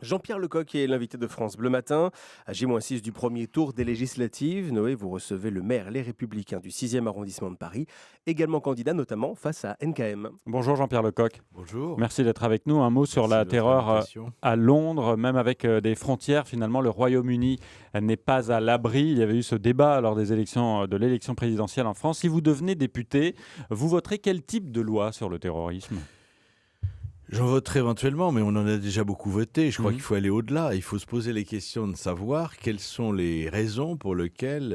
Jean-Pierre Lecoq est l'invité de France Bleu Matin. À J-6 du premier tour des législatives, Noé, vous recevez le maire Les Républicains du 6e arrondissement de Paris, également candidat notamment face à NKM. Bonjour Jean-Pierre Lecoq. Bonjour. Merci d'être avec nous. Un mot sur Merci la de votre terreur invitation. à Londres, même avec des frontières. Finalement, le Royaume-Uni n'est pas à l'abri. Il y avait eu ce débat lors des élections, de l'élection présidentielle en France. Si vous devenez député, vous voterez quel type de loi sur le terrorisme ? J'en voterai éventuellement, mais on en a déjà beaucoup voté. Je crois Mhm. qu'il faut aller au-delà. Il faut se poser les questions de savoir quelles sont les raisons pour lesquelles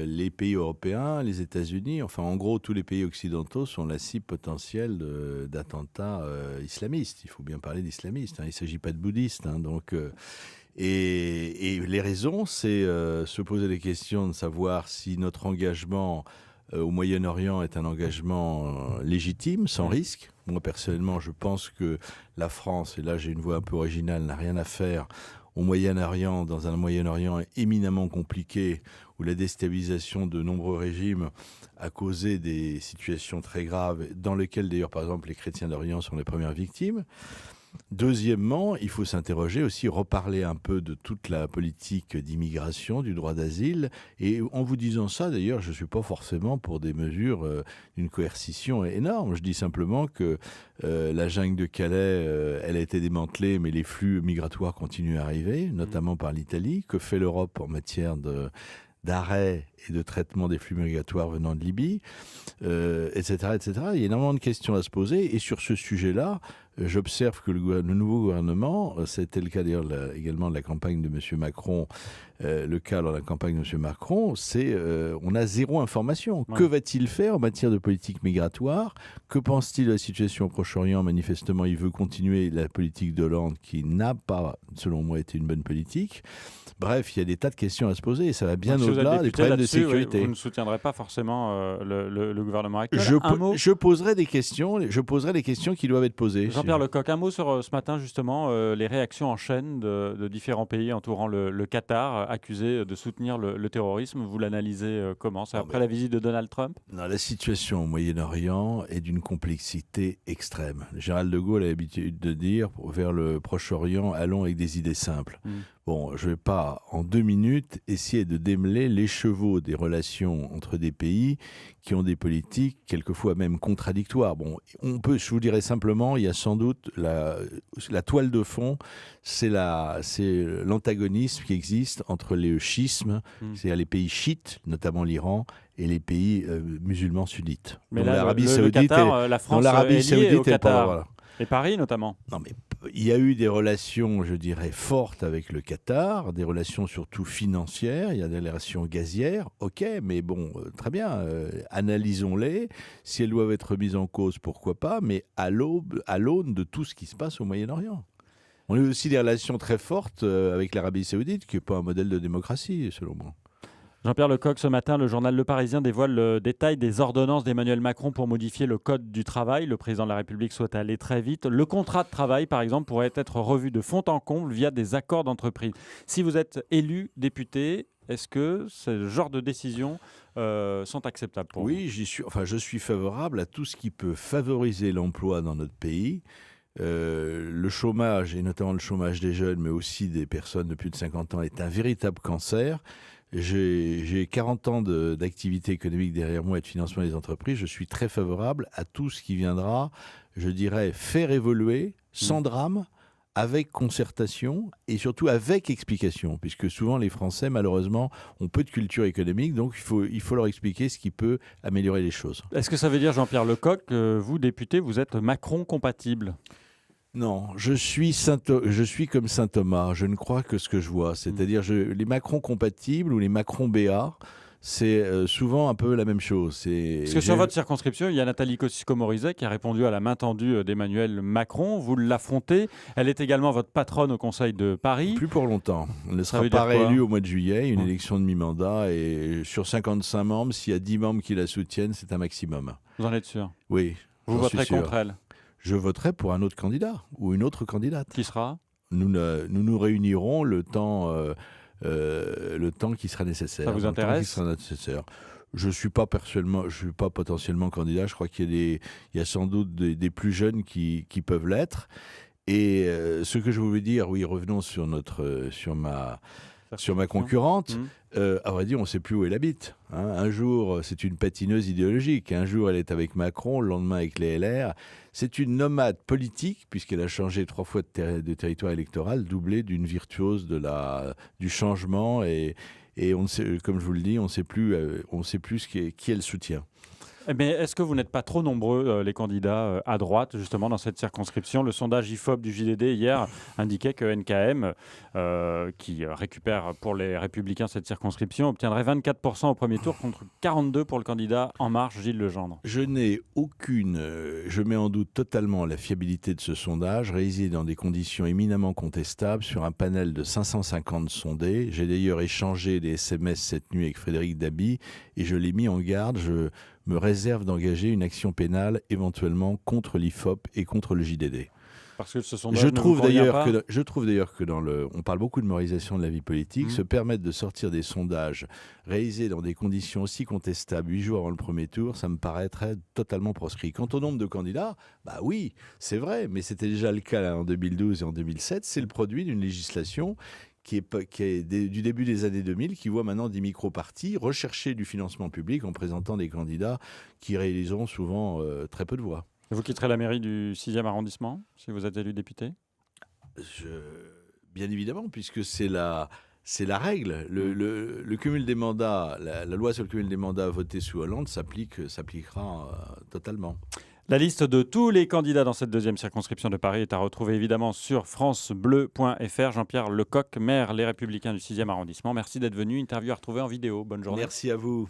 les pays européens, les États-Unis, enfin en gros tous les pays occidentaux sont la cible potentielle d'attentats islamistes. Il faut bien parler d'islamistes. Il ne s'agit pas de bouddhistes. Et les raisons, c'est se poser les questions de savoir si notre engagement au Moyen-Orient est un engagement légitime, sans risque. Moi, personnellement, je pense que la France, et là j'ai une voix un peu originale, n'a rien à faire au Moyen-Orient, dans un Moyen-Orient éminemment compliqué, où la déstabilisation de nombreux régimes a causé des situations très graves, dans lesquelles d'ailleurs, par exemple, les chrétiens d'Orient sont les premières victimes. Deuxièmement, il faut s'interroger aussi, reparler un peu de toute la politique d'immigration, du droit d'asile. Et en vous disant ça, d'ailleurs, je ne suis pas forcément pour des mesures d'une coercition énorme. Je dis simplement que la jungle de Calais, elle a été démantelée, mais les flux migratoires continuent à arriver, notamment par l'Italie. Que fait l'Europe en matière d'arrêt et de traitement des flux migratoires venant de Libye, etc., etc. Il y a énormément de questions à se poser. Et sur ce sujet-là, j'observe que le nouveau gouvernement, c'était le cas d'ailleurs également de la campagne de M. Macron, le cas dans la campagne de M. Macron, c'est on a zéro information. Ouais. Que va-t-il faire en matière de politique migratoire ? Que pense-t-il de la situation au Proche-Orient ? Manifestement, il veut continuer la politique d'Hollande qui n'a pas, selon moi, été une bonne politique. Bref, il y a des tas de questions à se poser et ça va bien Donc, si vous êtes au-delà des député problèmes de là-dessus, sécurité. vous ne soutiendrez pas forcément le gouvernement actuel. Je, Un mot, je poserai des questions, qui doivent être posées. Jean-Pierre Lecoq, un mot sur ce matin justement, les réactions en chaîne de différents pays entourant le Qatar, accusé de soutenir le terrorisme. Vous l'analysez comment ? C'est après la visite de Donald Trump ? Non, la situation au Moyen-Orient est d'une complexité extrême. Le général de Gaulle a l'habitude de dire, vers le Proche-Orient, allons avec des idées simples. Bon, je ne vais pas, en 2 minutes, essayer de démêler l'écheveau des relations entre des pays qui ont des politiques, quelquefois même contradictoires. Bon, je vous dirais simplement, il y a sans doute la toile de fond, c'est l'antagonisme qui existe entre les schismes, c'est-à-dire les pays chiites, notamment l'Iran, et les pays musulmans sunnites. Mais Donc, là, l'Arabie le Saoudite Qatar, la France est liée au est pas... Qatar. Voilà. Et Paris notamment. Non, mais il y a eu des relations, je dirais, fortes avec le Qatar, des relations surtout financières, il y a des relations gazières, ok, mais bon, très bien, analysons-les. Si elles doivent être mises en cause, pourquoi pas, mais à l'aune de tout ce qui se passe au Moyen-Orient. On a eu aussi des relations très fortes avec l'Arabie Saoudite, qui n'est pas un modèle de démocratie, selon moi. Jean-Pierre Lecoq, ce matin, le journal Le Parisien dévoile le détail des ordonnances d'Emmanuel Macron pour modifier le code du travail. Le président de la République souhaite aller très vite. Le contrat de travail, par exemple, pourrait être revu de fond en comble via des accords d'entreprise. Si vous êtes élu député, est-ce que ce genre de décisions sont acceptables pour vous ? Oui, je suis favorable à tout ce qui peut favoriser l'emploi dans notre pays. Le chômage, et notamment le chômage des jeunes, mais aussi des personnes de plus de 50 ans, est un véritable cancer. J'ai 40 ans d'activité économique derrière moi et de financement des entreprises. Je suis très favorable à tout ce qui viendra, je dirais, faire évoluer sans drame, avec concertation et surtout avec explication, puisque souvent les Français, malheureusement, ont peu de culture économique, donc il faut leur expliquer ce qui peut améliorer les choses. Est-ce que ça veut dire, Jean-Pierre Lecoq, que vous, député, vous êtes Macron compatible ? Non, je suis comme saint Thomas, je ne crois que ce que je vois. C'est-à-dire les Macron compatibles ou les Macron BA, c'est souvent un peu la même chose. Parce que sur votre circonscription, il y a Nathalie Kosciusko-Morizet qui a répondu à la main tendue d'Emmanuel Macron. Vous l'affrontez. Elle est également votre patronne au Conseil de Paris. Plus pour longtemps. Elle ne Ça sera veut dire pas quoi ? réélue au mois de juillet, une élection de mi-mandat. Et sur 55 membres, s'il y a 10 membres qui la soutiennent, c'est un maximum. Vous en êtes sûr ? Oui. Vous voterez contre elle ? Je voterai pour un autre candidat ou une autre candidate. Qui sera ? Nous réunirons le temps qui sera nécessaire. Ça vous intéresse ? Je ne suis pas potentiellement candidat. Je crois qu'il y a sans doute des plus jeunes qui peuvent l'être. Et ce que je voulais dire, oui, revenons sur ma concurrente. À vrai dire, on ne sait plus où elle habite. Un jour, c'est une patineuse idéologique. Un jour, elle est avec Macron, le lendemain avec les LR. C'est une nomade politique, puisqu'elle a changé 3 fois de territoire électoral, doublée d'une virtuose du changement. Et on ne sait, comme je vous le dis, on ne sait plus qui elle soutient. Mais est-ce que vous n'êtes pas trop nombreux, les candidats à droite, justement, dans cette circonscription? Le sondage IFOP du JDD hier indiquait que NKM, qui récupère pour les Républicains cette circonscription, obtiendrait 24% au premier tour contre 42% pour le candidat En Marche, Gilles Legendre. Je mets en doute totalement la fiabilité de ce sondage, réalisé dans des conditions éminemment contestables sur un panel de 550 sondés. J'ai d'ailleurs échangé des SMS cette nuit avec Frédéric Dabi et je l'ai mis en garde. Je me réserve d'engager une action pénale éventuellement contre l'IFOP et contre le JDD. Parce que ce sondage je trouve d'ailleurs que on parle beaucoup de moralisation de la vie politique, se permettre de sortir des sondages réalisés dans des conditions aussi contestables 8 jours avant le premier tour, ça me paraîtrait totalement proscrit. Quant au nombre de candidats, bah oui, c'est vrai, mais c'était déjà le cas en 2012 et en 2007. C'est le produit d'une législation qui est du début des années 2000, qui voit maintenant des micro-partis rechercher du financement public en présentant des candidats qui réaliseront souvent très peu de voix. Vous quitterez la mairie du 6e arrondissement si vous êtes élu député ? Bien évidemment, puisque c'est la règle. Le cumul des mandats, la loi sur le cumul des mandats votée sous Hollande s'appliquera totalement. La liste de tous les candidats dans cette deuxième circonscription de Paris est à retrouver évidemment sur francebleu.fr. Jean-Pierre Lecoq, maire Les Républicains du 6e arrondissement. Merci d'être venu. Interview à retrouver en vidéo. Bonne journée. Merci à vous.